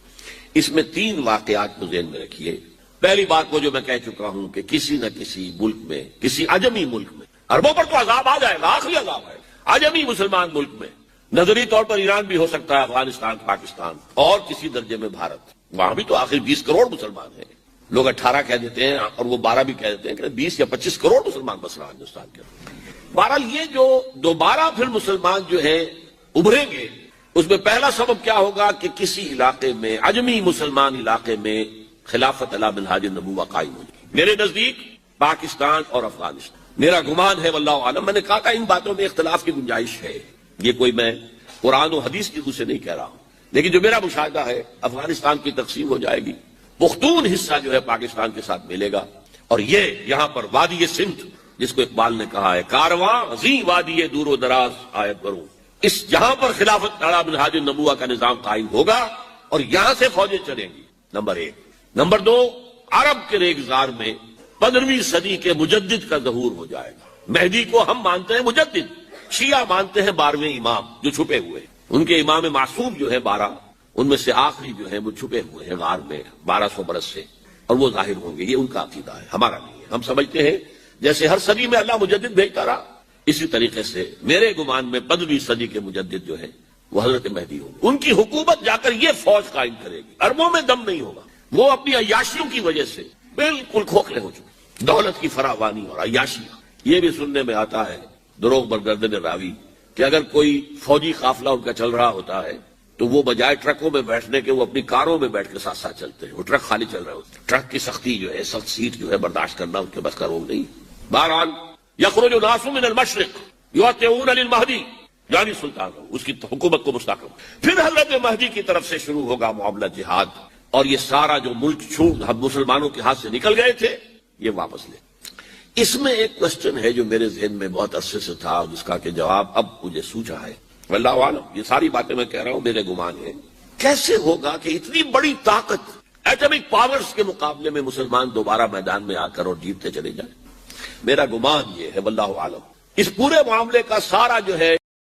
اس میں 3 واقعات کو ذہن میں رکھیے۔ پہلی بات وہ جو میں کہہ چکا ہوں کہ کسی نہ کسی ملک میں، کسی عجمی ملک میں، عربوں پر تو عذاب آ جائے گا، آخری عذاب ہے، عجمی مسلمان ملک میں، نظری طور پر ایران بھی ہو سکتا ہے، افغانستان، پاکستان، اور کسی درجے میں بھارت، وہاں بھی تو آخر 20 کروڑ مسلمان ہیں، لوگ 18 کہہ دیتے ہیں اور وہ 12 بھی کہہ دیتے ہیں کہ 20 یا 25 کروڑ مسلمان بس رہا ہندوستان کے اندر۔ بہرحال یہ جو دوبارہ پھر مسلمان جو ہیں ابھریں گے، اس میں پہلا سبب کیا ہوگا کہ کسی علاقے میں، عجمی مسلمان علاقے میں خلافت علی منہاج النبوہ قائم ہوگی۔ میرے نزدیک پاکستان اور افغانستان، میرا گمان ہے واللہ عالم، میں نے کہا تھا ان باتوں میں اختلاف کی گنجائش ہے، یہ کوئی میں قرآن و حدیث کی روح سے نہیں کہہ رہا ہوں، لیکن جو میرا مشاہدہ ہے افغانستان کی تقسیم ہو جائے گی، پختون حصہ جو ہے پاکستان کے ساتھ ملے گا، اور یہ یہاں پر وادی سندھ جس کو اقبال نے کہا ہے، کارواں زی وادی دور و دراز آیت بروں، اس جہاں پر خلافت علی منہاج النبوہ کا نظام قائم ہوگا اور یہاں سے فوجیں چلیں گی، نمبر 1۔ نمبر 2، عرب کے ریگزار میں 15ویں صدی کے مجدد کا ظہور ہو جائے گا۔ مہدی کو ہم مانتے ہیں مجدد، شیعہ مانتے ہیں 12ویں امام جو چھپے ہوئے ہیں، ان کے امام معصوم جو ہے 12، ان میں سے آخری جو ہے وہ چھپے ہوئے ہیں غار میں 1200 برس سے، اور وہ ظاہر ہوں گے، یہ ان کا عقیدہ ہے، ہمارا نہیں ہے۔ ہم سمجھتے ہیں جیسے ہر صدی میں اللہ مجدد بھیجتا رہا، اسی طریقے سے میرے گمان میں 15ویں صدی کے مجدد جو ہے وہ حضرت مہدی ہوں گے، ان کی حکومت جا کر یہ فوج قائم کرے گی، عربوں میں دم نہیں ہوگا، وہ اپنی عیاشیوں کی وجہ سے بالکل کھوکھلے ہو چکے، دولت کی فراوانی اور عیاشیاں۔ یہ بھی سننے میں آتا ہے دروغ برگردن راوی کہ اگر کوئی فوجی قافلہ ان کا چل رہا ہوتا ہے تو وہ بجائے ٹرکوں میں بیٹھنے کے وہ اپنی کاروں میں بیٹھ کے ساتھ ساتھ چلتے ہیں، وہ ٹرک خالی چل رہے ہوتے ہیں، ٹرک کی سختی جو ہے، سخت سیٹ جو ہے برداشت کرنا ان کے بس کا روگ نہیں۔ بہرحال یخرج ناس من المشرق یعطون للمہدی، یعنی سلطان اس کی حکومت کو مستحکم۔ پھر حضرت مہدی کی طرف سے شروع ہوگا معاملہ جہاد، اور یہ سارا جو ملک چھوٹ ہم مسلمانوں کے ہاتھ سے نکل گئے تھے یہ واپس لے. اس میں ایک کوشچن ہے جو میرے ذہن میں بہت عرصے سے تھا اور جس کا کہ جواب اب مجھے سوچا ہے. واللہ عالم، یہ ساری باتیں میں کہہ رہا ہوں میرے گمان ہیں. کیسے ہوگا کہ اتنی بڑی طاقت ایٹمک پاورز کے مقابلے میں مسلمان دوبارہ میدان میں آ کر اور جیتتے چلے جائیں؟ میرا گمان یہ ہے، واللہ عالم، اس پورے معاملے کا سارا جو ہے